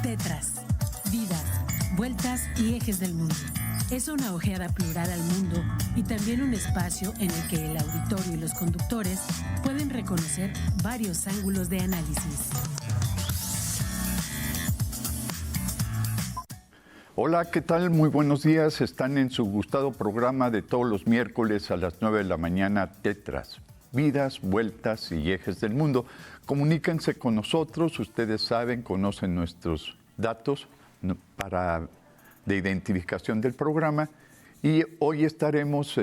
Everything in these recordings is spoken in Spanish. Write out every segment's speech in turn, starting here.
Tetras, vidas, vueltas y ejes del mundo. Es una ojeada plural al mundo y también un espacio en el que el auditorio y los conductores pueden reconocer varios ángulos de análisis. Hola, ¿qué tal? Muy buenos días. Están en su gustado programa de todos los miércoles a las 9 de la mañana, Tetras, vidas, vueltas y ejes del mundo. Comuníquense con nosotros, ustedes saben, conocen nuestros datos de identificación del programa y hoy estaremos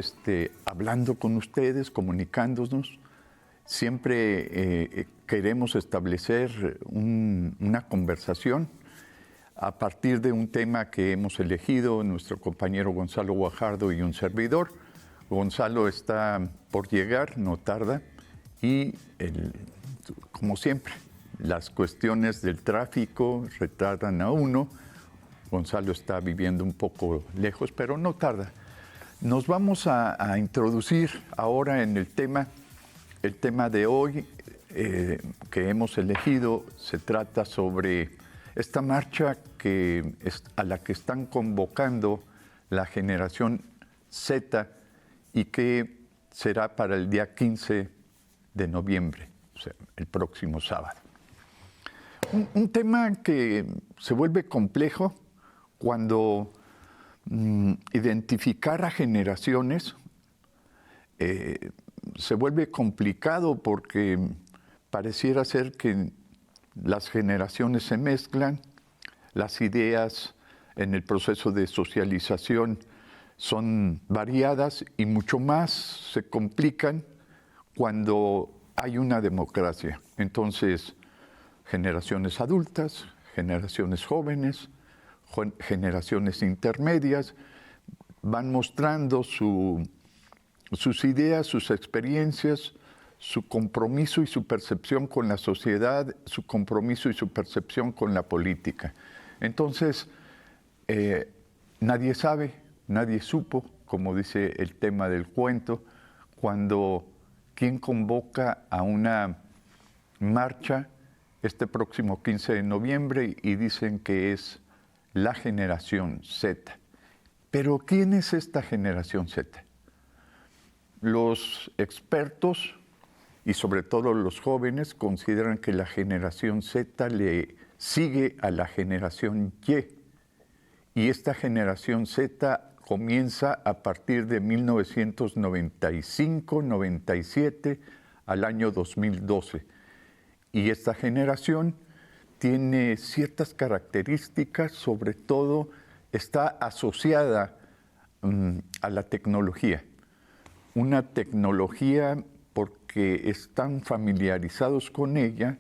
hablando con ustedes, comunicándonos. Siempre queremos establecer una conversación a partir de un tema que hemos elegido nuestro compañero Gonzalo Guajardo y un servidor. Gonzalo está por llegar, no tarda, y como siempre, las cuestiones del tráfico retardan a uno. Gonzalo está viviendo un poco lejos, pero no tarda. Nos vamos a introducir ahora en el tema de hoy que hemos elegido. Se trata sobre esta marcha a la que están convocando la generación Z y que será para el día 15 de noviembre, o sea, el próximo sábado. Un tema que se vuelve complejo cuando identificar a generaciones se vuelve complicado porque pareciera ser que las generaciones se mezclan, las ideas en el proceso de socialización son variadas y mucho más se complican cuando hay una democracia. Entonces, generaciones adultas, generaciones jóvenes, generaciones intermedias van mostrando sus ideas, sus experiencias, su compromiso y su percepción con la sociedad, su compromiso y su percepción con la política. Entonces, nadie sabe, nadie supo, como dice el tema del cuento, quién convoca a una marcha este próximo 15 de noviembre y dicen que es la generación Z. Pero ¿quién es esta generación Z? Los expertos y sobre todo los jóvenes consideran que la generación Z le sigue a la generación Y esta generación Z comienza a partir de 1995-97 al año 2012. Y esta generación tiene ciertas características, sobre todo está asociada a la tecnología. Una tecnología porque están familiarizados con ella,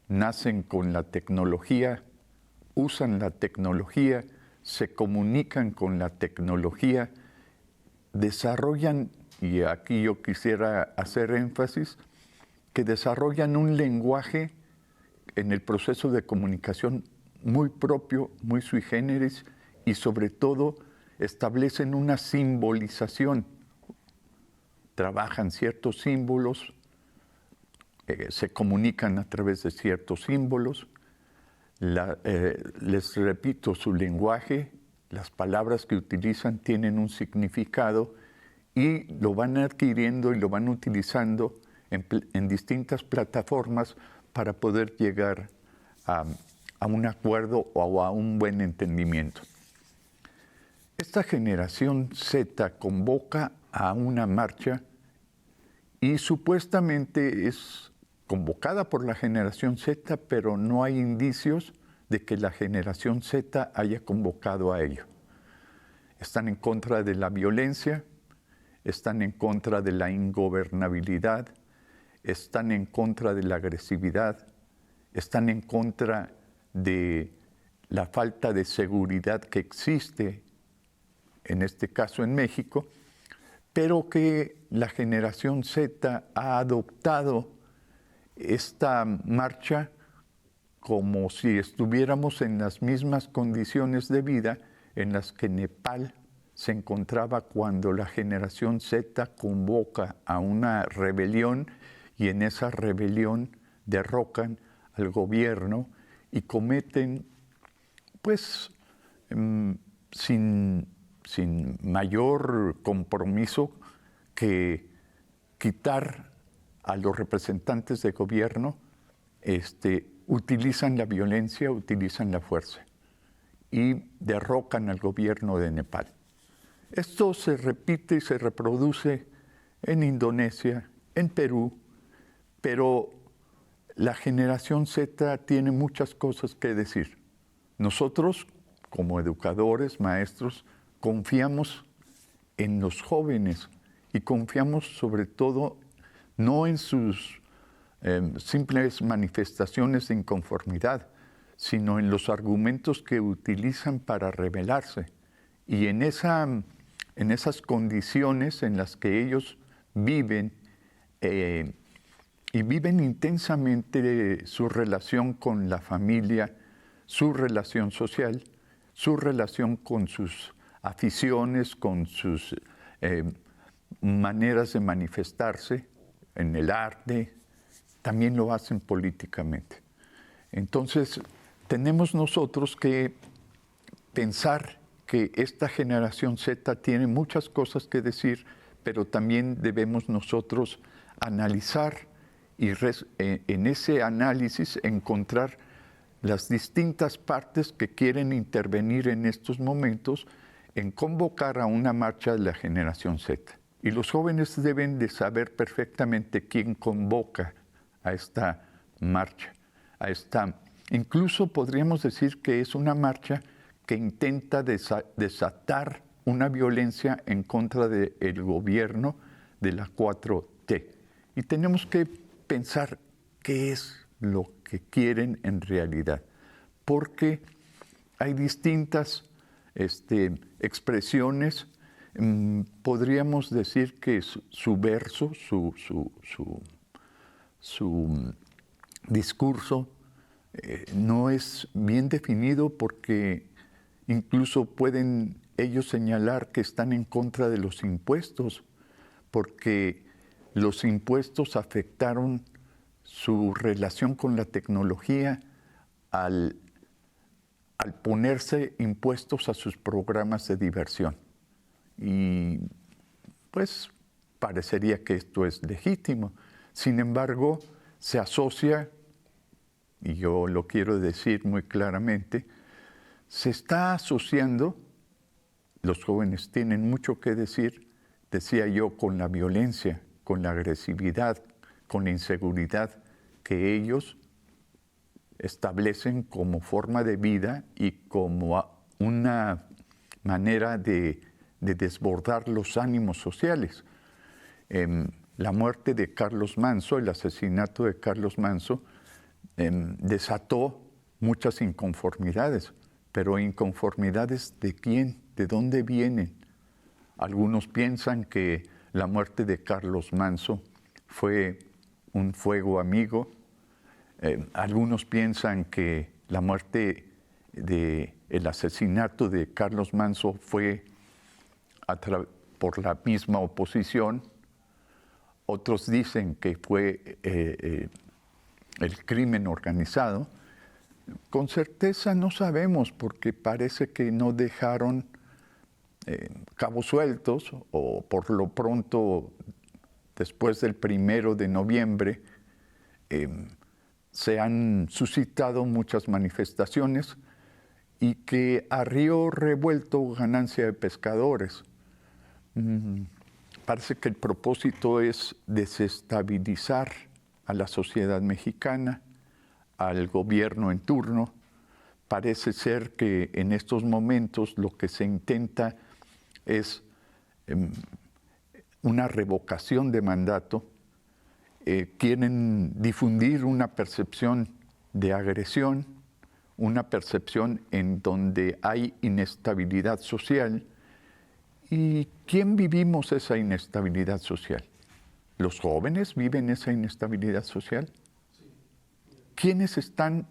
nacen con la tecnología, usan la tecnología, se comunican con la tecnología, desarrollan, y aquí yo quisiera hacer énfasis, que desarrollan un lenguaje en el proceso de comunicación muy propio, muy sui generis, y sobre todo establecen una simbolización. Trabajan ciertos símbolos, se comunican a través de ciertos símbolos. Les repito, su lenguaje, las palabras que utilizan tienen un significado y lo van adquiriendo y lo van utilizando en distintas plataformas para poder llegar a un acuerdo o a un buen entendimiento. Esta generación Z convoca a una marcha y supuestamente es convocada por la generación Z, pero no hay indicios de que la generación Z haya convocado a ello. Están en contra de la violencia, están en contra de la ingobernabilidad, están en contra de la agresividad, están en contra de la falta de seguridad que existe, en este caso en México, pero que la generación Z ha adoptado esta marcha como si estuviéramos en las mismas condiciones de vida en las que Nepal se encontraba cuando la generación Z convoca a una rebelión y en esa rebelión derrocan al gobierno y cometen pues sin mayor compromiso que quitar a los representantes de gobierno, utilizan la violencia, utilizan la fuerza y derrocan al gobierno de Nepal. Esto se repite y se reproduce en Indonesia, en Perú, pero la generación Z tiene muchas cosas que decir. Nosotros, como educadores, maestros, confiamos en los jóvenes y confiamos sobre todo no en sus simples manifestaciones de inconformidad, sino en los argumentos que utilizan para rebelarse. Y en esas condiciones en las que ellos viven, y viven intensamente su relación con la familia, su relación social, su relación con sus aficiones, con sus maneras de manifestarse en el arte, también lo hacen políticamente. Entonces, tenemos nosotros que pensar que esta generación Z tiene muchas cosas que decir, pero también debemos nosotros analizar y en ese análisis encontrar las distintas partes que quieren intervenir en estos momentos en convocar a una marcha de la generación Z. Y los jóvenes deben de saber perfectamente quién convoca a esta marcha, incluso podríamos decir que es una marcha que intenta desatar una violencia en contra del gobierno de la 4T. Y tenemos que pensar qué es lo que quieren en realidad, porque hay distintas expresiones. Podríamos decir que su verso, su discurso no es bien definido, porque incluso pueden ellos señalar que están en contra de los impuestos, porque los impuestos afectaron su relación con la tecnología al ponerse impuestos a sus programas de diversión. Y pues parecería que esto es legítimo. Sin embargo, se asocia, y yo lo quiero decir muy claramente, se está asociando, los jóvenes tienen mucho que decir, decía yo, con la violencia, con la agresividad, con la inseguridad que ellos establecen como forma de vida y como una manera de desbordar los ánimos sociales. La muerte de Carlos Manso, el asesinato de Carlos Manso, desató muchas inconformidades, pero inconformidades ¿de quién? ¿De dónde vienen? Algunos piensan que la muerte de Carlos Manso fue un fuego amigo. Algunos piensan que la muerte el asesinato de Carlos Manso fue por la misma oposición. Otros dicen que fue el crimen organizado. Con certeza no sabemos, porque parece que no dejaron cabos sueltos, o por lo pronto, después del 1 de noviembre, se han suscitado muchas manifestaciones, y que a río revuelto ganancia de pescadores. Parece que el propósito es desestabilizar a la sociedad mexicana, al gobierno en turno. Parece ser que en estos momentos lo que se intenta es una revocación de mandato. Quieren difundir una percepción de agresión, una percepción en donde hay inestabilidad social. ¿Y quién vivimos esa inestabilidad social? ¿Los jóvenes viven esa inestabilidad social? ¿Quiénes están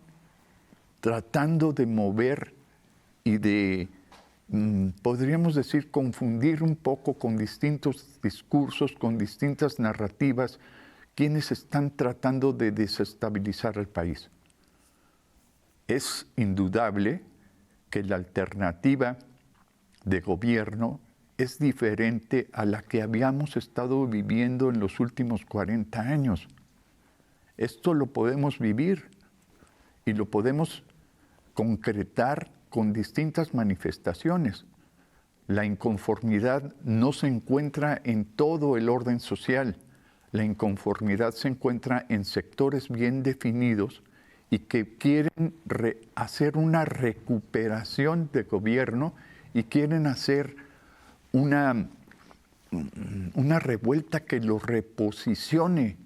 tratando de mover y de, podríamos decir, confundir un poco con distintos discursos, con distintas narrativas? ¿Quiénes están tratando de desestabilizar el país? Es indudable que la alternativa de gobierno es diferente a la que habíamos estado viviendo en los últimos 40 años. Esto lo podemos vivir y lo podemos concretar con distintas manifestaciones. La inconformidad no se encuentra en todo el orden social. La inconformidad se encuentra en sectores bien definidos y que quieren hacer una recuperación de gobierno y quieren hacer una revuelta que lo reposicione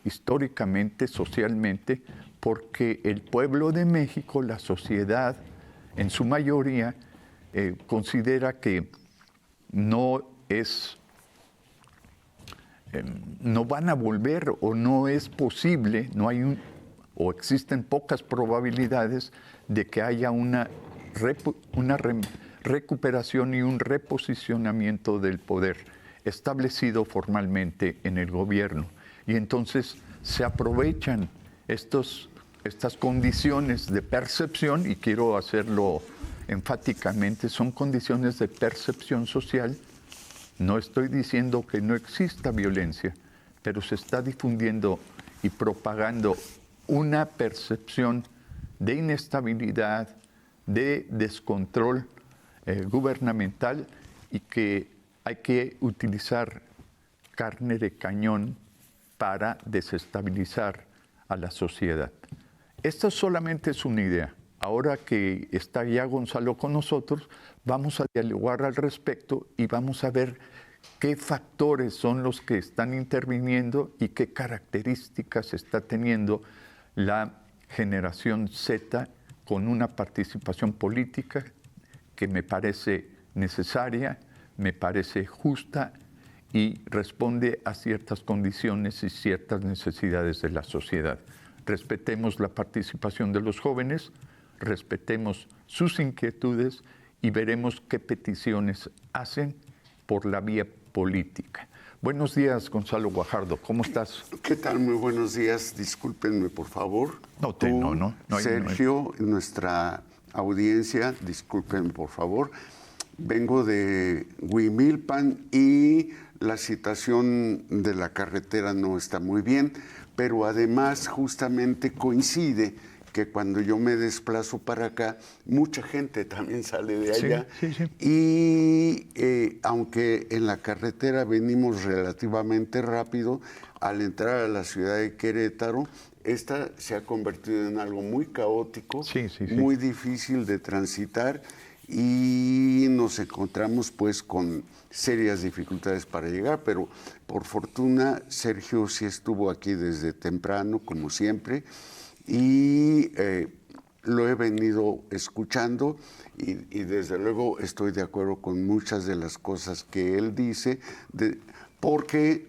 históricamente, socialmente, porque el pueblo de México, la sociedad, en su mayoría, considera que no van a volver o no es posible, o existen pocas probabilidades de que haya una recuperación y un reposicionamiento del poder establecido formalmente en el gobierno. Y entonces se aprovechan estas condiciones de percepción, y quiero hacerlo enfáticamente, son condiciones de percepción social. No estoy diciendo que no exista violencia, pero se está difundiendo y propagando una percepción de inestabilidad, de descontrol gubernamental, y que hay que utilizar carne de cañón para desestabilizar a la sociedad. Esto solamente es una idea. Ahora que está ya Gonzalo con nosotros, vamos a dialogar al respecto y vamos a ver qué factores son los que están interviniendo y qué características está teniendo la generación Z con una participación política que me parece necesaria, me parece justa y responde a ciertas condiciones y ciertas necesidades de la sociedad. Respetemos la participación de los jóvenes, respetemos sus inquietudes y veremos qué peticiones hacen por la vía política. Buenos días, Gonzalo Guajardo, ¿cómo estás? ¿Qué tal? Muy buenos días. Discúlpenme, por favor. No, Sergio, nuestra audiencia, discúlpenme, por favor. Vengo de Huimilpan y la situación de la carretera no está muy bien, pero además justamente coincide que cuando yo me desplazo para acá, mucha gente también sale de allá. Sí. Y aunque en la carretera venimos relativamente rápido, al entrar a la ciudad de Querétaro, esta se ha convertido en algo muy caótico, muy difícil de transitar, y nos encontramos pues con serias dificultades para llegar, pero por fortuna Sergio sí estuvo aquí desde temprano, como siempre, y lo he venido escuchando y desde luego estoy de acuerdo con muchas de las cosas que él dice, porque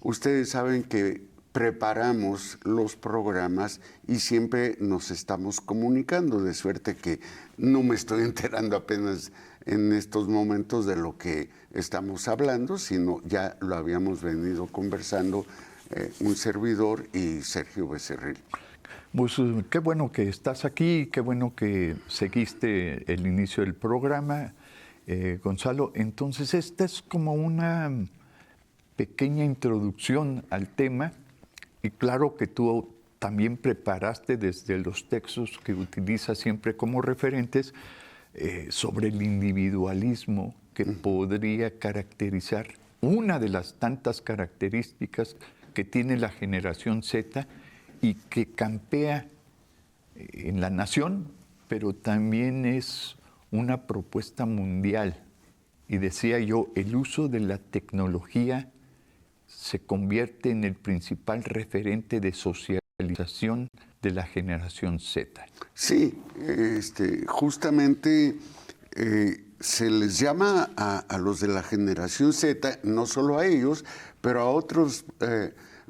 ustedes saben que preparamos los programas y siempre nos estamos comunicando, de suerte que no me estoy enterando apenas en estos momentos de lo que estamos hablando, sino ya lo habíamos venido conversando un servidor y Sergio Becerril. Pues qué bueno que estás aquí, qué bueno que seguiste el inicio del programa, Gonzalo. Entonces, esta es como una pequeña introducción al tema, y claro que tú también preparaste desde los textos que utilizas siempre como referentes sobre el individualismo que podría caracterizar una de las tantas características que tiene la generación Z y que campea en la nación, pero también es una propuesta mundial. Y decía yo, el uso de la tecnología se convierte en el principal referente de socialización de la generación Z. Sí, justamente se les llama a los de la generación Z, no solo a ellos, pero a otros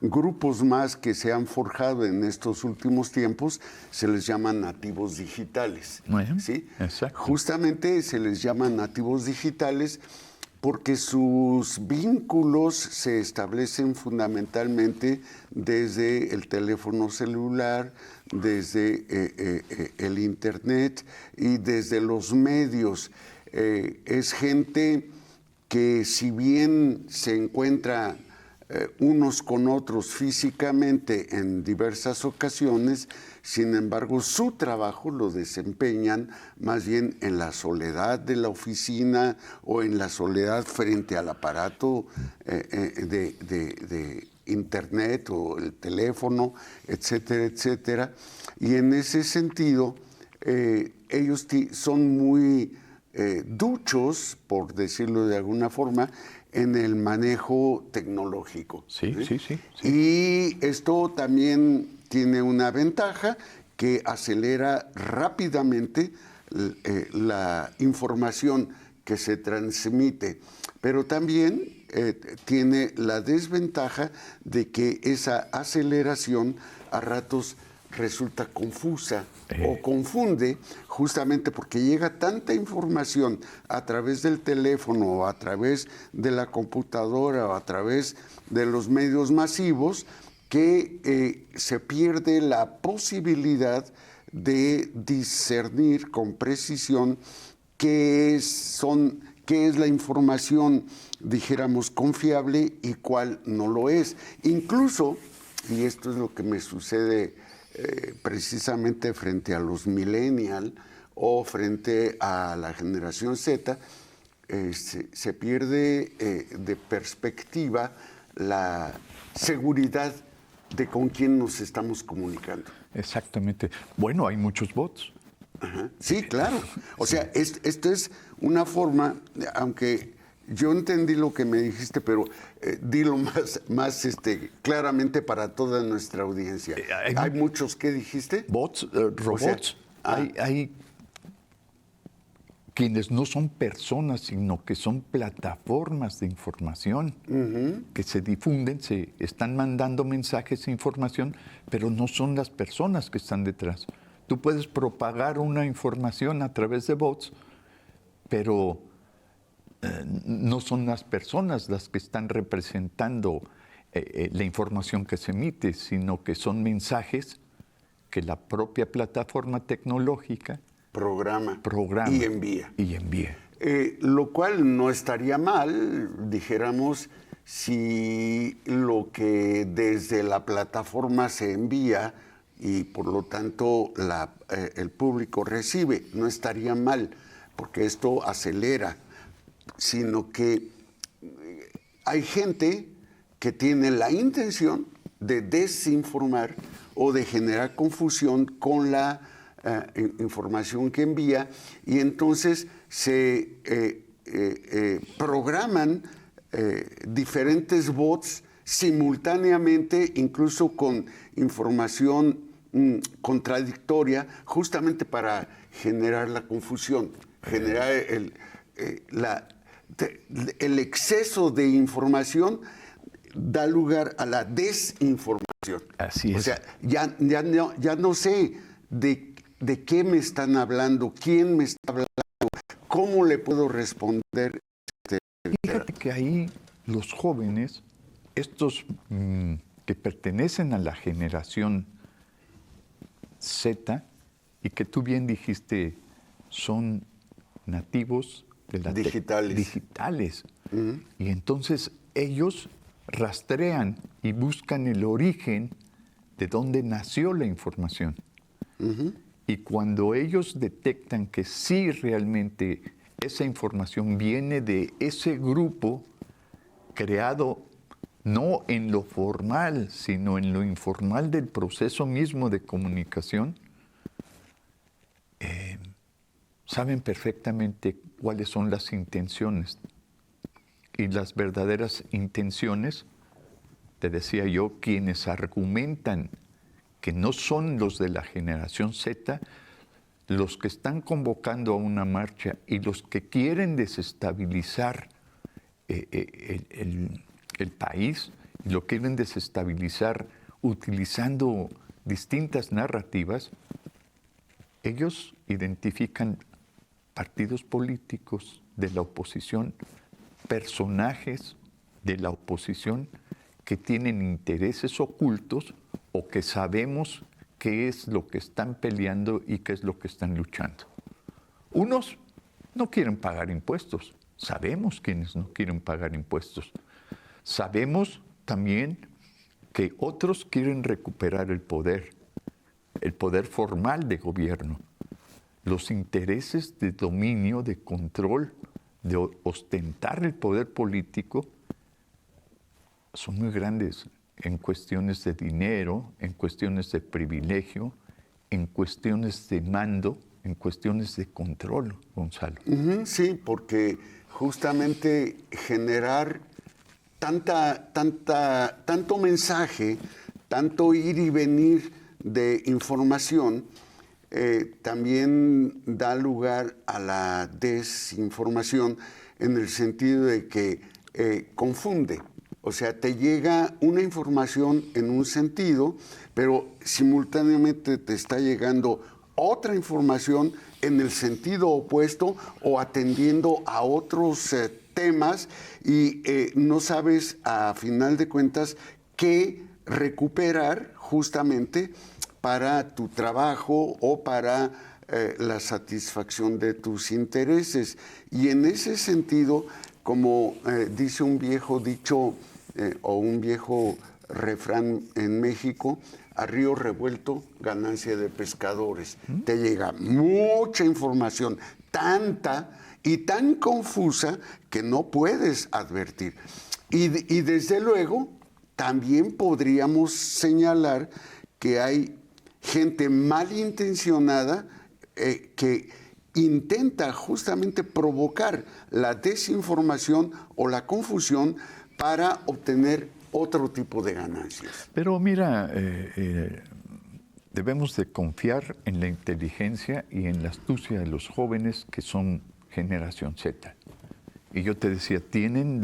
grupos más que se han forjado en estos últimos tiempos, se les llama nativos digitales. Bueno, ¿sí? Exacto. Justamente se les llama nativos digitales porque sus vínculos se establecen fundamentalmente desde el teléfono celular, desde el Internet y desde los medios. Es gente que, si bien se encuentra unos con otros físicamente en diversas ocasiones, sin embargo su trabajo lo desempeñan más bien en la soledad de la oficina o en la soledad frente al aparato de Internet o el teléfono, etcétera, etcétera. Y en ese sentido, ellos son muy duchos, por decirlo de alguna forma, en el manejo tecnológico. Sí. Y esto también tiene una ventaja, que acelera rápidamente la información que se transmite, pero también tiene la desventaja de que esa aceleración a ratos resulta confusa o confunde, justamente porque llega tanta información a través del teléfono o a través de la computadora o a través de los medios masivos, que se pierde la posibilidad de discernir con precisión qué es la información, dijéramos, confiable y cuál no lo es. Incluso, y esto es lo que me sucede precisamente frente a los millennials o frente a la generación Z, se pierde de perspectiva la seguridad de con quién nos estamos comunicando. Exactamente. Bueno, hay muchos bots. Ajá. Sí, claro. O sea, esto es una forma, aunque yo entendí lo que me dijiste, pero dilo más claramente para toda nuestra audiencia. ¿Hay muchos, qué dijiste? Bots, robots. O sea, hay quienes no son personas, sino que son plataformas de información que se difunden, se están mandando mensajes e información, pero no son las personas que están detrás. Tú puedes propagar una información a través de bots, pero no son las personas las que están representando la información que se emite, sino que son mensajes que la propia plataforma tecnológica programa y envía. Lo cual no estaría mal, dijéramos, si lo que desde la plataforma se envía y por lo tanto el público recibe, no estaría mal, porque esto acelera, sino que hay gente que tiene la intención de desinformar o de generar confusión con la información que envía, y entonces se programan diferentes bots simultáneamente, incluso con información contradictoria, justamente para generar la confusión, generar el exceso de información da lugar a la desinformación. Así es. O sea, ya no sé de qué me están hablando, quién me está hablando, cómo le puedo responder. Fíjate que ahí los jóvenes, estos que pertenecen a la generación Z, y que tú bien dijiste, son nativos de la digitales. Y entonces ellos rastrean y buscan el origen de dónde nació la información. Y cuando ellos detectan que sí realmente esa información viene de ese grupo creado no en lo formal, sino en lo informal del proceso mismo de comunicación, saben perfectamente cuáles son las intenciones. Y las verdaderas intenciones, te decía yo, quienes argumentan que no son los de la generación Z, los que están convocando a una marcha y los que quieren desestabilizar el país, y lo quieren desestabilizar utilizando distintas narrativas, ellos identifican partidos políticos de la oposición personajes de la oposición que tienen intereses ocultos o que sabemos qué es lo que están peleando y qué es lo que están luchando. Unos no quieren pagar impuestos. Sabemos quiénes no quieren pagar impuestos. Sabemos también que otros quieren recuperar el poder formal de gobierno, los intereses de dominio, de control, de ostentar el poder político son muy grandes en cuestiones de dinero, en cuestiones de privilegio, en cuestiones de mando, en cuestiones de control, Gonzalo. Sí, porque justamente generar tanto mensaje, tanto ir y venir de información, también da lugar a la desinformación en el sentido de que confunde. O sea, te llega una información en un sentido, pero simultáneamente te está llegando otra información en el sentido opuesto o atendiendo a otros temas y no sabes a final de cuentas qué recuperar justamente para tu trabajo o para la satisfacción de tus intereses. Y en ese sentido, como dice un viejo dicho o un viejo refrán en México, a río revuelto, ganancia de pescadores. Te llega mucha información, tanta y tan confusa que no puedes advertir. Y desde luego, también podríamos señalar que hay gente malintencionada que intenta justamente provocar la desinformación o la confusión para obtener otro tipo de ganancias. Pero mira, debemos de confiar en la inteligencia y en la astucia de los jóvenes que son generación Z. Y yo te decía, tienen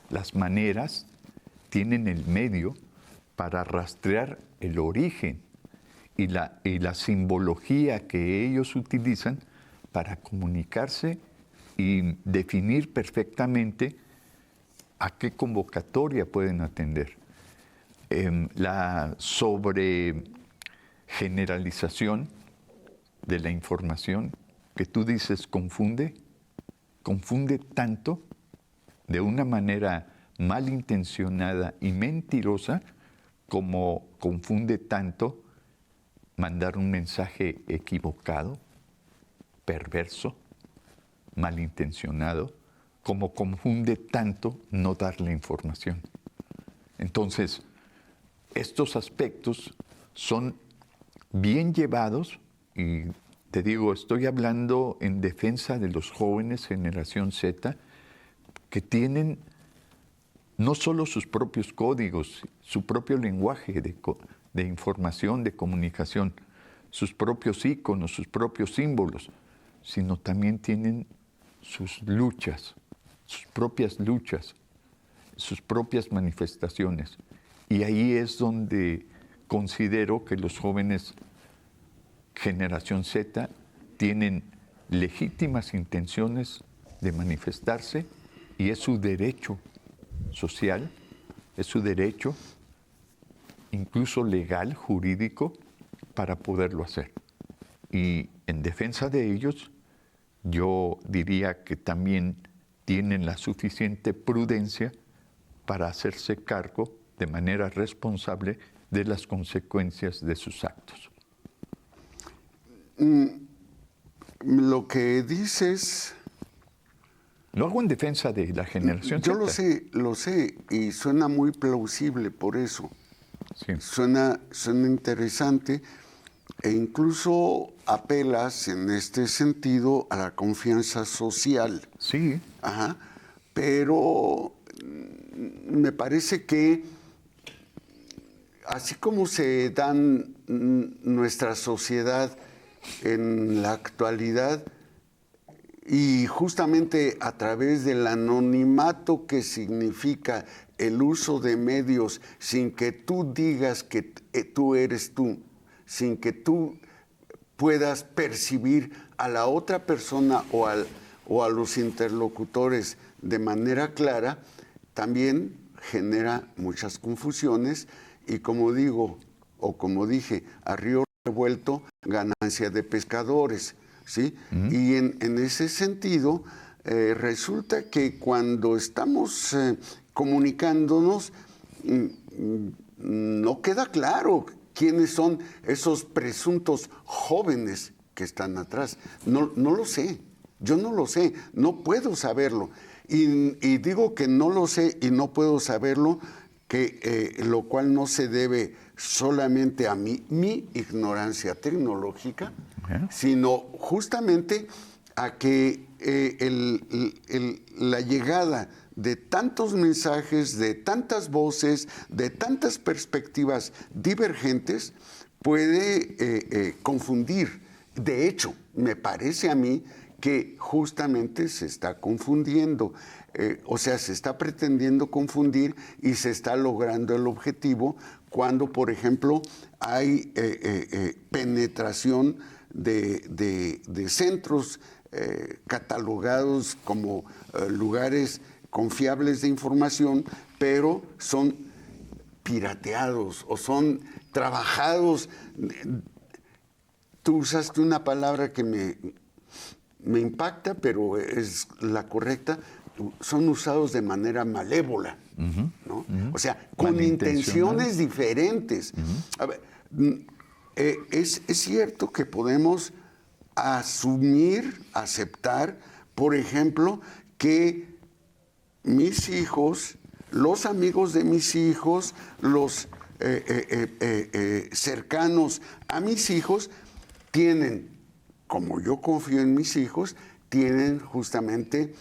las maneras, tienen el medio para rastrear el origen y la simbología que ellos utilizan para comunicarse y definir perfectamente a qué convocatoria pueden atender. La sobregeneralización de la información que tú dices confunde tanto de una manera malintencionada y mentirosa como confunde tanto mandar un mensaje equivocado, perverso, malintencionado, como confunde tanto no dar la información. Entonces, estos aspectos son bien llevados, y te digo, estoy hablando en defensa de los jóvenes generación Z, que tienen no solo sus propios códigos, su propio lenguaje de información, de comunicación, sus propios íconos, sus propios símbolos, sino también tienen sus luchas, sus propias manifestaciones. Y ahí es donde considero que los jóvenes generación Z tienen legítimas intenciones de manifestarse y es su derecho social, es su derecho incluso legal, jurídico, para poderlo hacer. Y en defensa de ellos, yo diría que también tienen la suficiente prudencia para hacerse cargo de manera responsable de las consecuencias de sus actos. Lo que dices... Lo hago en defensa de la generación Yo Z. lo sé, y suena muy plausible por eso. Sí. Suena interesante e incluso apelas en este sentido a la confianza social. Sí. Ajá. Pero me parece que así como se dan nuestra sociedad en la actualidad, y justamente a través del anonimato que significa el uso de medios sin que tú digas que tú eres tú, sin que tú puedas percibir a la otra persona o o a los interlocutores de manera clara, también genera muchas confusiones y como digo, o como dije, a río revuelto, ganancia de pescadores, ¿sí? Y en ese sentido, resulta que cuando estamos comunicándonos, no queda claro quiénes son esos presuntos jóvenes que están atrás. No lo sé, yo no lo sé, no puedo saberlo. Y digo que no lo sé y no puedo saberlo, lo cual no se debe solamente a mi ignorancia tecnológica, sino justamente a que la llegada de tantos mensajes, de tantas voces, de tantas perspectivas divergentes puede confundir. De hecho, me parece a mí que justamente se está confundiendo, o sea, se está pretendiendo confundir y se está logrando el objetivo cuando, por ejemplo, hay penetración de centros catalogados como lugares confiables de información, pero son pirateados o son trabajados. Tú usaste una palabra que me impacta, pero es la correcta. Son usados de manera malévola, ¿no? O sea, con intenciones diferentes. A ver, es cierto que podemos asumir, aceptar, por ejemplo, que mis hijos, los amigos de mis hijos, los cercanos a mis hijos, tienen, como yo confío en mis hijos, tienen justamente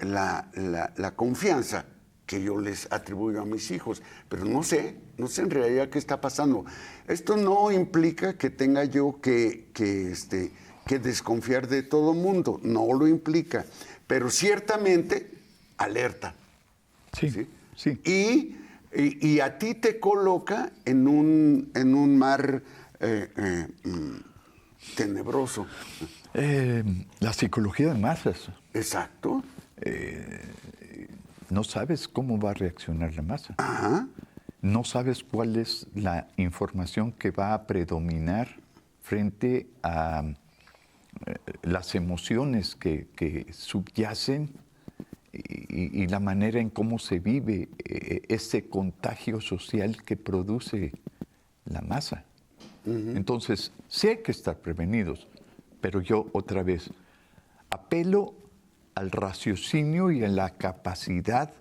la confianza que yo les atribuyo a mis hijos. Pero no sé en realidad qué está pasando. Esto no implica que tenga yo que desconfiar de todo mundo, no lo implica, pero ciertamente alerta. Sí. Y a ti te coloca en un mar tenebroso. La psicología de masas. Exacto. No sabes cómo va a reaccionar la masa. Ajá. No sabes cuál es la información que va a predominar frente a las emociones que subyacen y la manera en cómo se vive ese contagio social que produce la masa. Entonces, sí hay que estar prevenidos, pero yo otra vez apelo al raciocinio y a la capacidad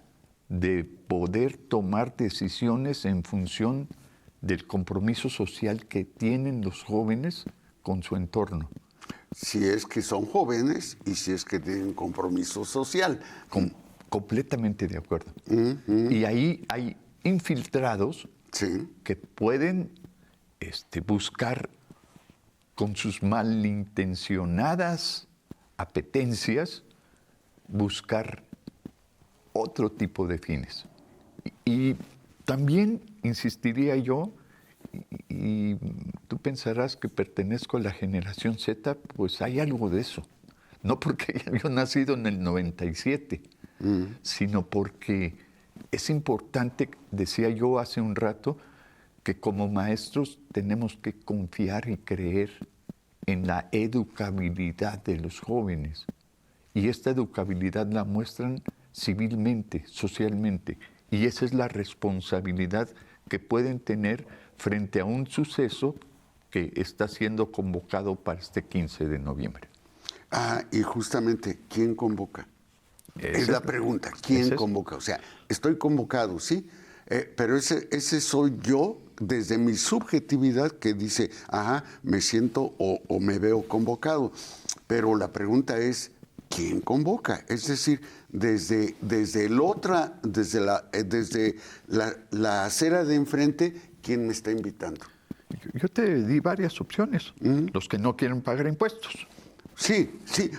de poder tomar decisiones en función del compromiso social que tienen los jóvenes con su entorno. Si es que son jóvenes y si es que tienen compromiso social. Completamente de acuerdo. Y ahí hay infiltrados que pueden buscar con sus malintencionadas apetencias, buscar otro tipo de fines. Y también insistiría yo, y tú pensarás que pertenezco a la generación Z, pues hay algo de eso. No porque yo nacido en el 97, sino porque es importante, decía yo hace un rato, que como maestros tenemos que confiar y creer en la educabilidad de los jóvenes. Y esta educabilidad la muestran civilmente, socialmente. Y esa es la responsabilidad que pueden tener frente a un suceso que está siendo convocado para este 15 de noviembre. Y justamente, ¿quién convoca? Es la pregunta, ¿quién convoca? O sea, estoy convocado, sí, pero ese soy yo desde mi subjetividad que dice, me siento o me veo convocado. Pero la pregunta es, ¿quién convoca? Es decir, desde la acera de enfrente, ¿quién me está invitando? Yo te di varias opciones. Los que no quieren pagar impuestos. Sí,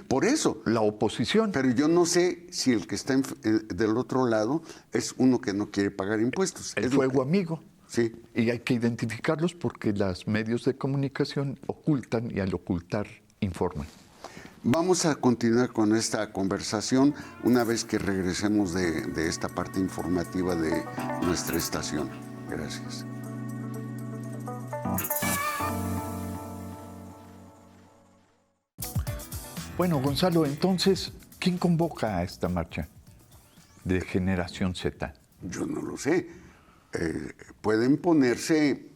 por eso. La oposición. Pero yo no sé si el que está del otro lado es uno que no quiere pagar impuestos. El fuego amigo. Sí. Y hay que identificarlos porque los medios de comunicación ocultan y al ocultar informan. Vamos a continuar con esta conversación una vez que regresemos de esta parte informativa de nuestra estación. Gracias. Bueno, Gonzalo, entonces, ¿quién convoca a esta marcha de Generación Z? Yo no lo sé. Pueden ponerse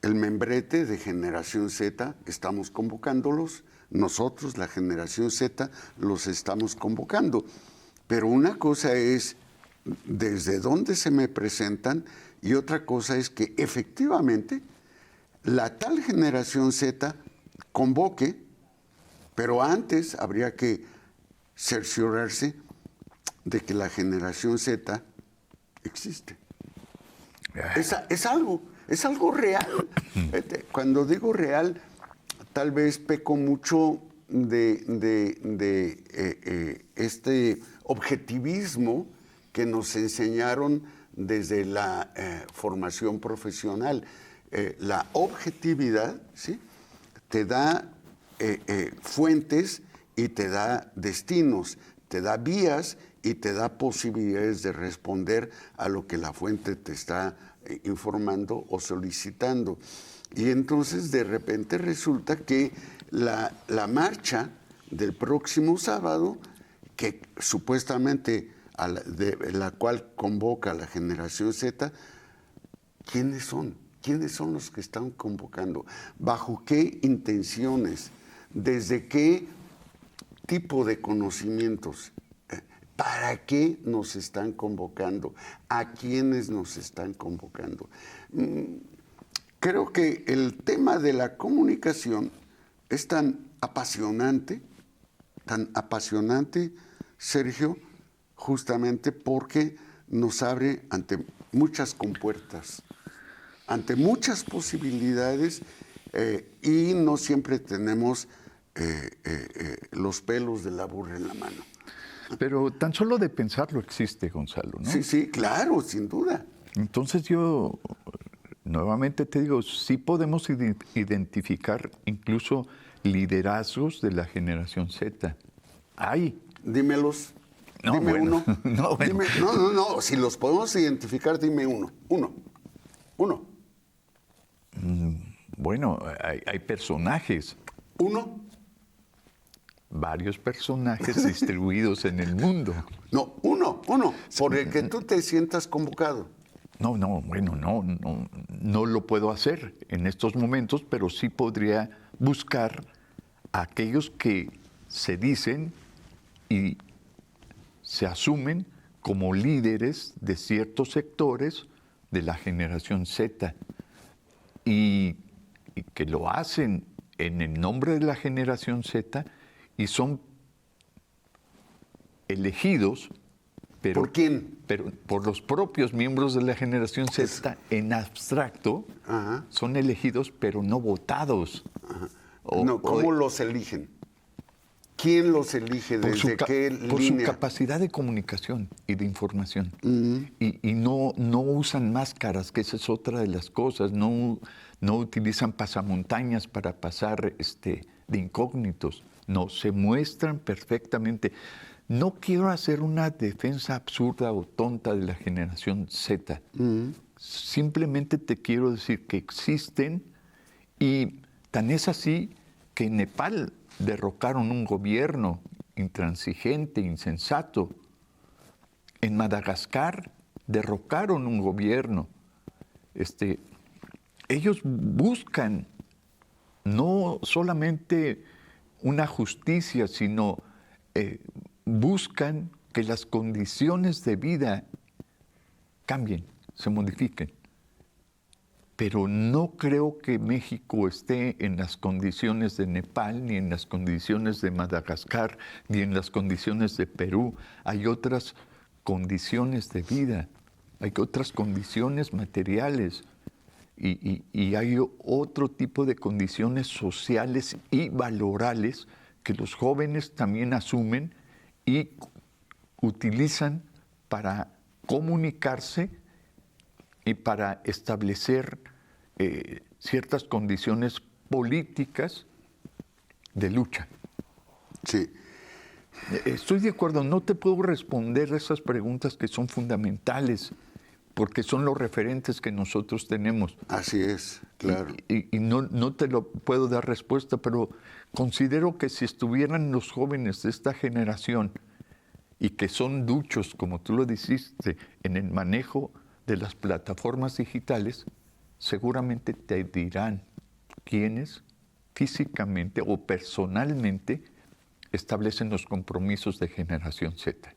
el membrete de Generación Z, estamos convocándolos. Nosotros, la Generación Z, los estamos convocando. Pero una cosa es desde dónde se me presentan y otra cosa es que efectivamente la tal Generación Z convoque, pero antes habría que cerciorarse de que la Generación Z existe. Es algo real. Cuando digo real, tal vez peco mucho de este objetivismo que nos enseñaron desde la formación profesional. La objetividad, ¿sí?, te da fuentes y te da destinos, te da vías y te da posibilidades de responder a lo que la fuente te está informando o solicitando. Y entonces de repente resulta que la marcha del próximo sábado, que supuestamente de la cual convoca la Generación Z, ¿quiénes son? ¿Quiénes son los que están convocando? ¿Bajo qué intenciones? ¿Desde qué tipo de conocimientos? ¿Para qué nos están convocando? ¿A quiénes nos están convocando? Creo que el tema de la comunicación es tan apasionante, Sergio, justamente porque nos abre ante muchas compuertas, ante muchas posibilidades, y no siempre tenemos los pelos de la burra en la mano. Pero tan solo de pensarlo existe, Gonzalo, ¿no? Sí, claro, sin duda. Entonces yo nuevamente te digo, sí podemos identificar incluso liderazgos de la Generación Z. Hay. Dímelos. No, dime bueno, uno. no, bueno. No. Si los podemos identificar, dime uno. Uno. Bueno, hay personajes. ¿Uno? Varios personajes distribuidos en el mundo. No, uno, por el que tú te sientas convocado. No, no lo puedo hacer en estos momentos, pero sí podría buscar a aquellos que se dicen y se asumen como líderes de ciertos sectores de la Generación Z y que lo hacen en el nombre de la Generación Z y son elegidos. Pero, ¿por quién? Pero por los propios miembros de la Generación Z en abstracto. Ajá. Son elegidos pero no votados. ¿Cómo los eligen? ¿Quién los elige? ¿Desde qué línea? Por su capacidad de comunicación y de información. Y no usan máscaras, que esa es otra de las cosas. No utilizan pasamontañas para pasar de incógnitos. No, se muestran perfectamente. No quiero hacer una defensa absurda o tonta de la Generación Z. Simplemente te quiero decir que existen, y tan es así que en Nepal derrocaron un gobierno intransigente, insensato. En Madagascar derrocaron un gobierno. Ellos buscan no solamente una justicia, sino buscan que las condiciones de vida cambien, se modifiquen. Pero no creo que México esté en las condiciones de Nepal, ni en las condiciones de Madagascar, ni en las condiciones de Perú. Hay otras condiciones de vida, hay otras condiciones materiales y hay otro tipo de condiciones sociales y valorales que los jóvenes también asumen y utilizan para comunicarse y para establecer ciertas condiciones políticas de lucha. Sí. Estoy de acuerdo, no te puedo responder esas preguntas que son fundamentales, porque son los referentes que nosotros tenemos. Así es, claro. Y no te lo puedo dar respuesta, pero considero que si estuvieran los jóvenes de esta generación y que son duchos, como tú lo dijiste, en el manejo de las plataformas digitales, seguramente te dirán quiénes físicamente o personalmente establecen los compromisos de generación Z.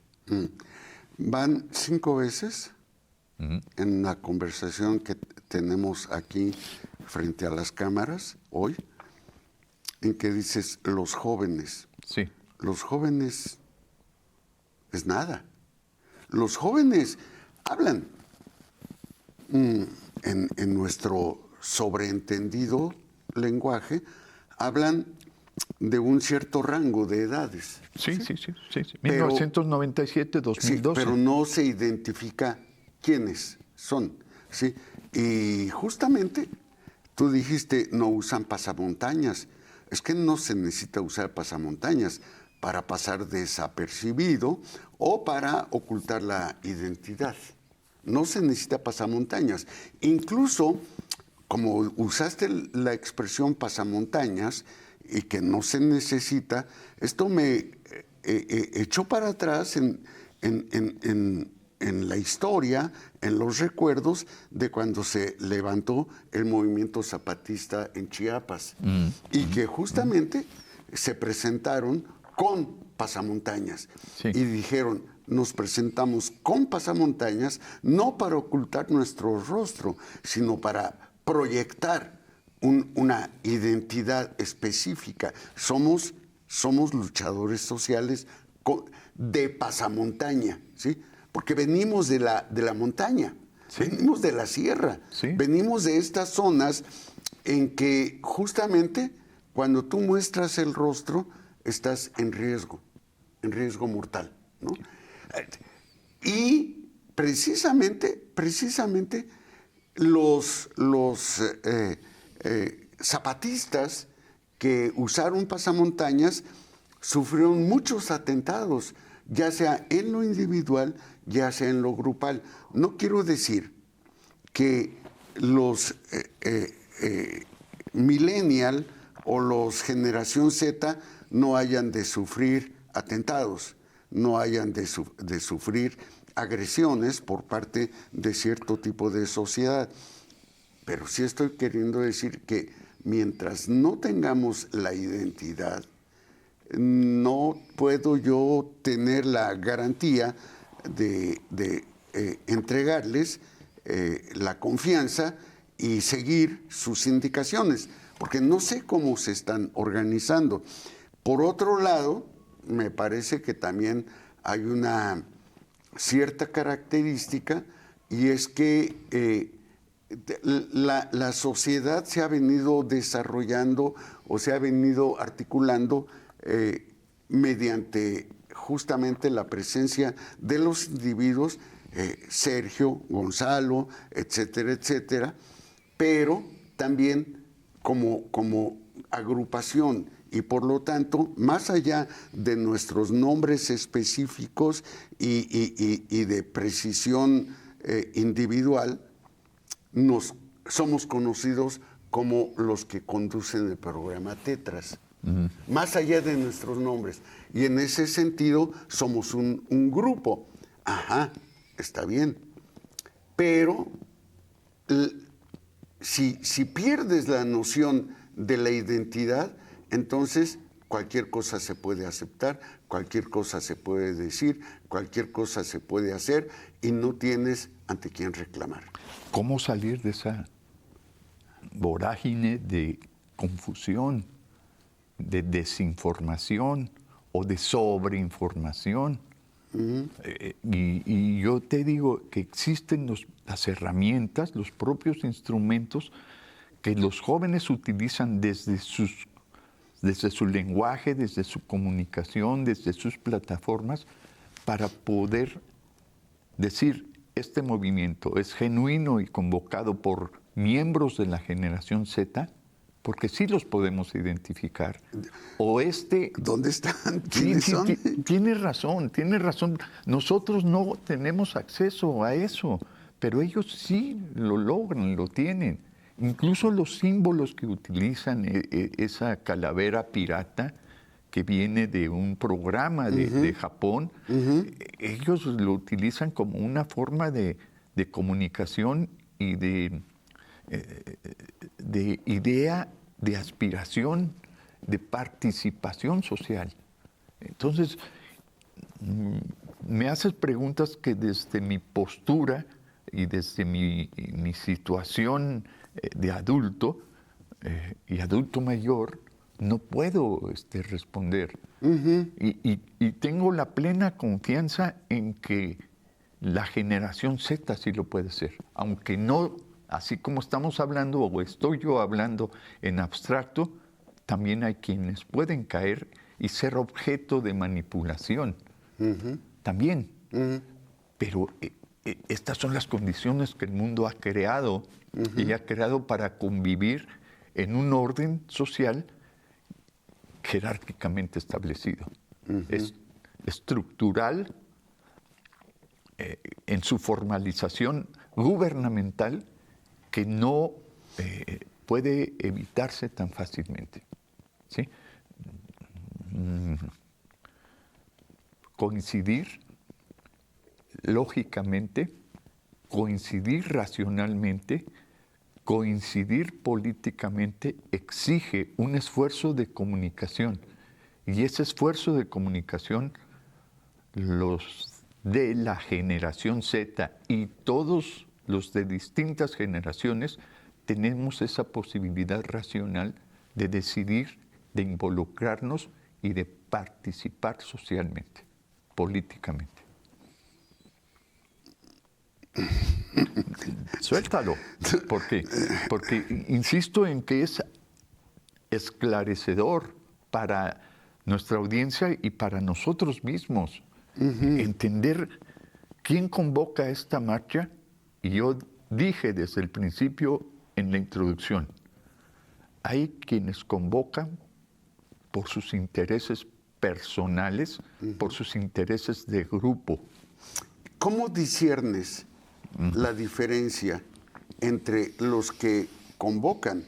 Van 5 veces en la conversación que tenemos aquí frente a las cámaras hoy, en que dices los jóvenes. Sí. Los jóvenes es nada. Los jóvenes hablan en nuestro sobreentendido lenguaje, hablan de un cierto rango de edades. Sí. 1997, 2012. Sí, pero no se identifica quiénes son, ¿sí? Y justamente tú dijiste, no usan pasamontañas. Es que no se necesita usar pasamontañas para pasar desapercibido o para ocultar la identidad. No se necesita pasamontañas. Incluso, como usaste la expresión pasamontañas y que no se necesita, esto me echó para atrás en la historia, en los recuerdos de cuando se levantó el movimiento zapatista en Chiapas y que justamente se presentaron con pasamontañas y dijeron, nos presentamos con pasamontañas no para ocultar nuestro rostro, sino para proyectar una identidad específica. Somos luchadores sociales de pasamontaña, ¿sí? Porque venimos de la montaña, venimos de la sierra, venimos de estas zonas en que justamente cuando tú muestras el rostro estás en riesgo mortal, ¿no? Y precisamente los zapatistas que usaron pasamontañas sufrieron muchos atentados, ya sea en lo individual, ya sea en lo grupal. No quiero decir que los millennial o los generación Z no hayan de sufrir atentados, no hayan de sufrir agresiones por parte de cierto tipo de sociedad. Pero sí estoy queriendo decir que mientras no tengamos la identidad, no puedo yo tener la garantía de entregarles la confianza y seguir sus indicaciones, porque no sé cómo se están organizando. Por otro lado, me parece que también hay una cierta característica, y es que la sociedad se ha venido desarrollando o se ha venido articulando mediante justamente la presencia de los individuos, Sergio, Gonzalo, etcétera, etcétera, pero también como agrupación, y por lo tanto, más allá de nuestros nombres específicos y de precisión individual, somos conocidos como los que conducen el programa Tetras, más allá de nuestros nombres. Y en ese sentido somos un grupo. Ajá, está bien. Pero si pierdes la noción de la identidad, entonces cualquier cosa se puede aceptar, cualquier cosa se puede decir, cualquier cosa se puede hacer y no tienes ante quién reclamar. ¿Cómo salir de esa vorágine de confusión, de desinformación o de sobreinformación? Y yo te digo que existen las herramientas, los propios instrumentos que los jóvenes utilizan desde su lenguaje, desde su comunicación, desde sus plataformas, para poder decir, este movimiento es genuino y convocado por miembros de la generación Z, porque sí los podemos identificar. O ¿Dónde están? Sí, ¿Quiénes sí, son? tiene razón. Nosotros no tenemos acceso a eso, pero ellos sí lo logran, lo tienen. Incluso los símbolos que utilizan, esa calavera pirata que viene de un programa de Japón, ellos lo utilizan como una forma de comunicación y de idea, de aspiración, de participación social. Entonces, me haces preguntas que desde mi postura y desde mi situación de adulto y adulto mayor, no puedo responder. Y tengo la plena confianza en que la generación Z sí lo puede ser, aunque no, así como estamos hablando o estoy yo hablando en abstracto, también hay quienes pueden caer y ser objeto de manipulación. También. Pero estas son las condiciones que el mundo ha creado y ha creado para convivir en un orden social jerárquicamente establecido. Es estructural en su formalización gubernamental que no puede evitarse tan fácilmente. ¿Sí? Coincidir lógicamente, coincidir racionalmente, coincidir políticamente exige un esfuerzo de comunicación. Y ese esfuerzo de comunicación, los de la generación Z y todos los de distintas generaciones, tenemos esa posibilidad racional de decidir, de involucrarnos y de participar socialmente, políticamente. Suéltalo. ¿Por qué? Porque insisto en que es esclarecedor para nuestra audiencia y para nosotros mismos entender quién convoca esta marcha. Y yo dije desde el principio en la introducción, hay quienes convocan por sus intereses personales, por sus intereses de grupo. ¿Cómo disciernes la diferencia entre los que convocan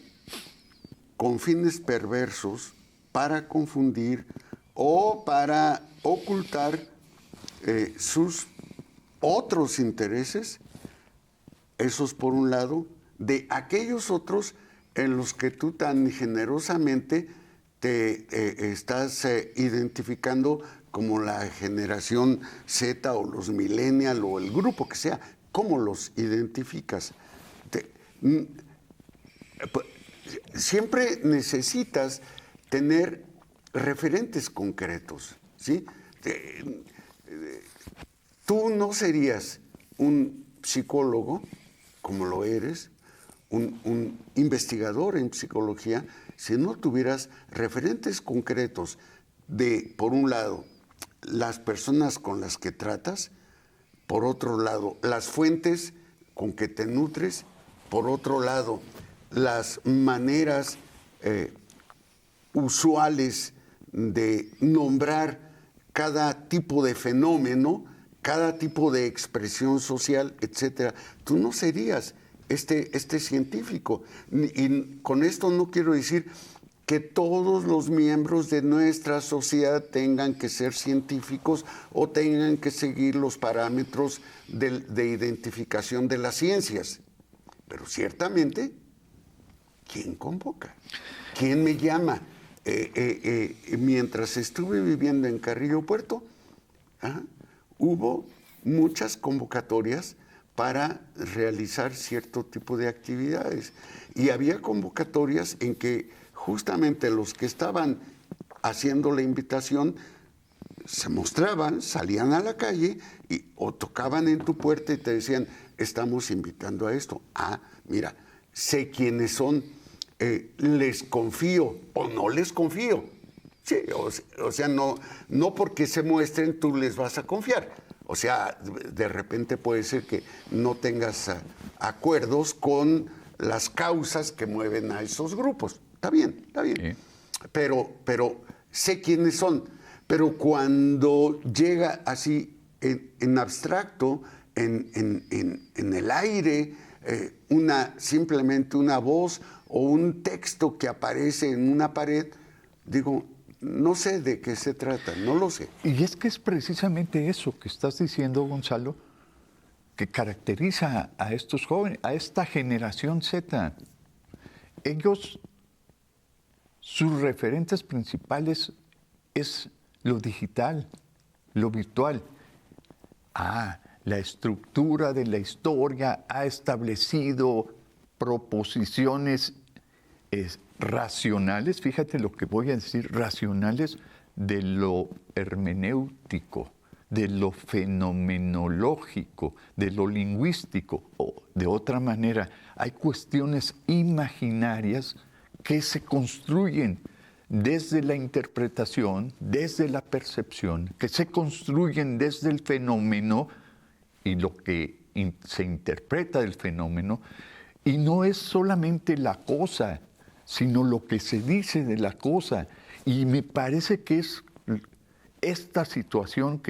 con fines perversos para confundir o para ocultar sus otros intereses, esos por un lado, de aquellos otros en los que tú tan generosamente te estás identificando como la generación Z o los millennials o el grupo que sea? ¿Cómo los identificas? Siempre necesitas tener referentes concretos, ¿sí? Tú no serías un psicólogo, como lo eres, un investigador en psicología, si no tuvieras referentes concretos de, por un lado, las personas con las que tratas, por otro lado, las fuentes con que te nutres, por otro lado, las maneras usuales de nombrar cada tipo de fenómeno, cada tipo de expresión social, etcétera. Tú no serías este científico. Y con esto no quiero decir que todos los miembros de nuestra sociedad tengan que ser científicos o tengan que seguir los parámetros de identificación de las ciencias. Pero ciertamente, ¿quién convoca? ¿Quién me llama? Mientras estuve viviendo en Carrillo Puerto, hubo muchas convocatorias para realizar cierto tipo de actividades. Y había convocatorias en que justamente los que estaban haciendo la invitación se mostraban, salían a la calle o tocaban en tu puerta y te decían, estamos invitando a esto. Ah, mira, sé quiénes son, les confío o no les confío. Sí, o sea, no porque se muestren tú les vas a confiar. O sea, de repente puede ser que no tengas acuerdos con las causas que mueven a esos grupos. está bien, está bien. Sí. Pero sé quiénes son. Pero cuando llega así en abstracto, en el aire, simplemente una voz o un texto que aparece en una pared, digo, no sé de qué se trata, no lo sé. Y es que es precisamente eso que estás diciendo, Gonzalo, que caracteriza a estos jóvenes, a esta generación Z. Ellos, sus referentes principales es lo digital, lo virtual. La estructura de la historia ha establecido proposiciones racionales, fíjate lo que voy a decir, racionales de lo hermenéutico, de lo fenomenológico, de lo lingüístico, o de otra manera, hay cuestiones imaginarias que se construyen desde la interpretación, desde la percepción, que se construyen desde el fenómeno y lo que se interpreta del fenómeno, y no es solamente la cosa, sino lo que se dice de la cosa. Y me parece que es esta situación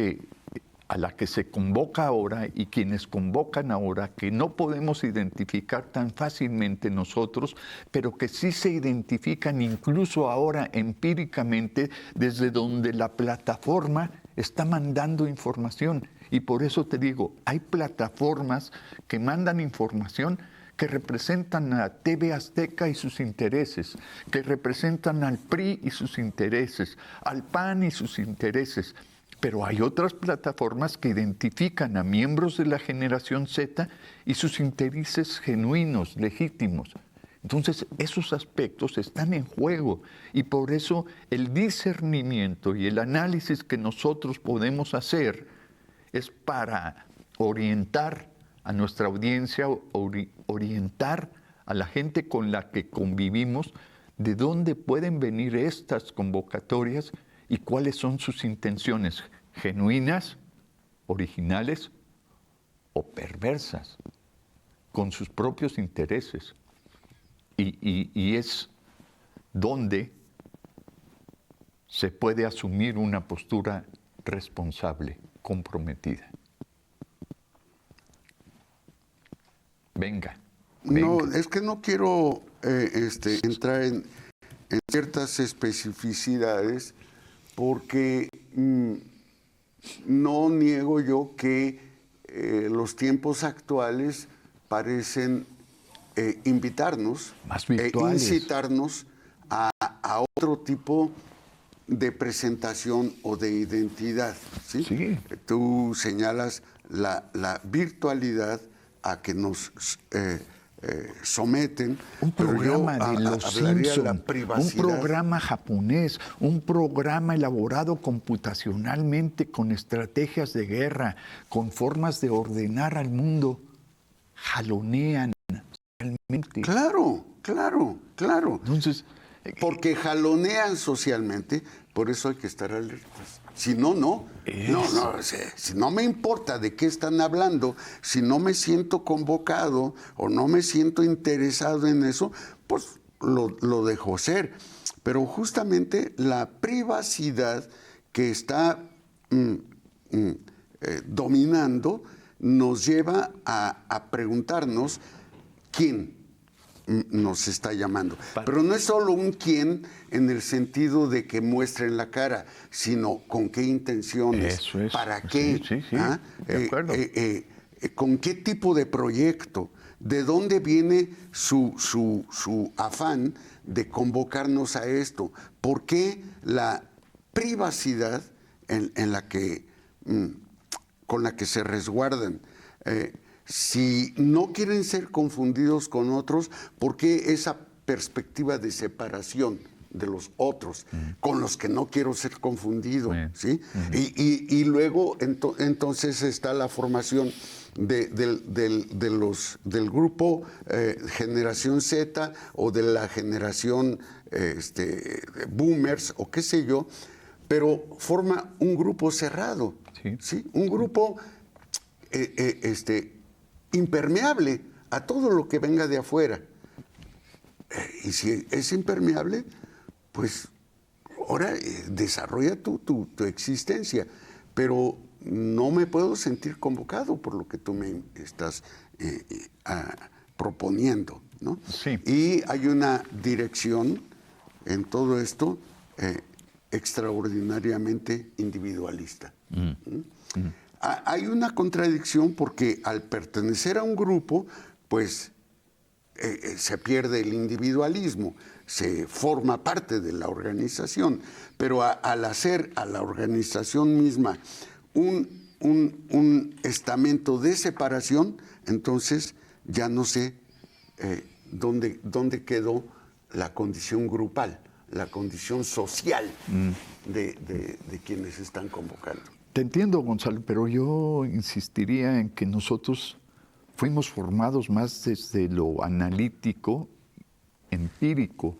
a la que se convoca ahora y quienes convocan ahora, que no podemos identificar tan fácilmente nosotros, pero que sí se identifican incluso ahora empíricamente desde donde la plataforma está mandando información. Y por eso te digo, hay plataformas que mandan información que representan a TV Azteca y sus intereses, que representan al PRI y sus intereses, al PAN y sus intereses. Pero hay otras plataformas que identifican a miembros de la generación Z y sus intereses genuinos, legítimos. Entonces, esos aspectos están en juego y por eso el discernimiento y el análisis que nosotros podemos hacer es para orientar a nuestra audiencia, orientar a la gente con la que convivimos de dónde pueden venir estas convocatorias y cuáles son sus intenciones, genuinas, originales o perversas, con sus propios intereses. Y es donde se puede asumir una postura responsable, comprometida. Venga. No, es que no quiero entrar en ciertas especificidades porque no niego yo que los tiempos actuales parecen invitarnos, más virtuales, incitarnos a otro tipo de presentación o de identidad. ¿Sí? Sí. Tú señalas la virtualidad a que nos someten. Un programa de Los Simpson, un programa japonés, un programa elaborado computacionalmente con estrategias de guerra, con formas de ordenar al mundo, jalonean realmente. Claro. Entonces, porque jalonean socialmente, por eso hay que estar alertas. Si no, no. Si no me importa de qué están hablando, si no me siento convocado o no me siento interesado en eso, pues lo dejo ser. Pero justamente la privacidad que está dominando nos lleva a preguntarnos quién nos está llamando. Pero no es solo un quién en el sentido de que muestren la cara, sino con qué intenciones, eso es. para qué, sí, de acuerdo. con qué tipo de proyecto, de dónde viene su afán de convocarnos a esto, por qué la privacidad con la que se resguardan. Si no quieren ser confundidos con otros, ¿por qué esa perspectiva de separación de los otros, con los que no quiero ser confundido? ¿Sí? Y luego entonces está la formación del grupo Generación Z o de la generación Boomers o qué sé yo, pero forma un grupo cerrado, ¿sí? Un grupo impermeable a todo lo que venga de afuera. Y si es impermeable, pues ahora desarrolla tu existencia, pero no me puedo sentir convocado por lo que tú me estás proponiendo, ¿no? Sí. Y hay una dirección en todo esto extraordinariamente individualista. Hay una contradicción porque al pertenecer a un grupo, pues se pierde el individualismo, se forma parte de la organización, pero al hacer a la organización misma un estamento de separación, entonces ya no sé dónde quedó la condición grupal, la condición social de quienes están convocando. Te entiendo, Gonzalo, pero yo insistiría en que nosotros fuimos formados más desde lo analítico, empírico,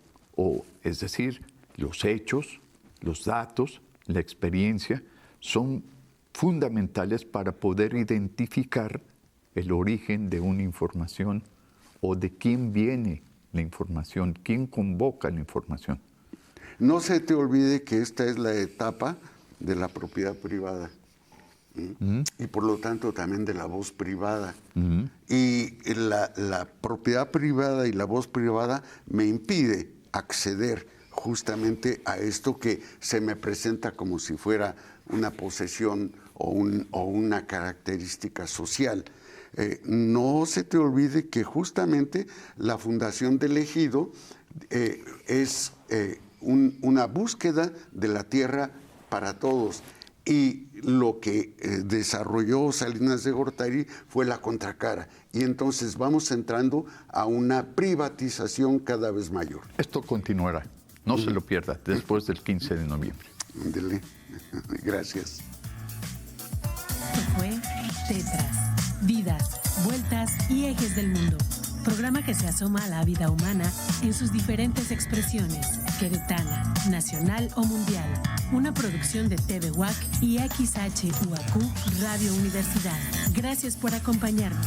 es decir, los hechos, los datos, la experiencia, son fundamentales para poder identificar el origen de una información o de quién viene la información, quién convoca la información. No se te olvide que esta es la etapa de la propiedad privada y por lo tanto también de la voz privada. Y la propiedad privada y la voz privada me impide acceder justamente a esto que se me presenta como si fuera una posesión o una característica social. No se te olvide que justamente la Fundación del Ejido es una búsqueda de la tierra para todos. Y lo que desarrolló Salinas de Gortari fue la contracara. Y entonces vamos entrando a una privatización cada vez mayor. Esto continuará, no se lo pierda, después del 15 de noviembre. Ándele. Gracias. Esto fue Tetras, Vidas, Vueltas y Ejes del Mundo. Programa que se asoma a la vida humana en sus diferentes expresiones, queretana, nacional o mundial. Una producción de TV UAC y XHUAQ Radio Universidad. Gracias por acompañarnos.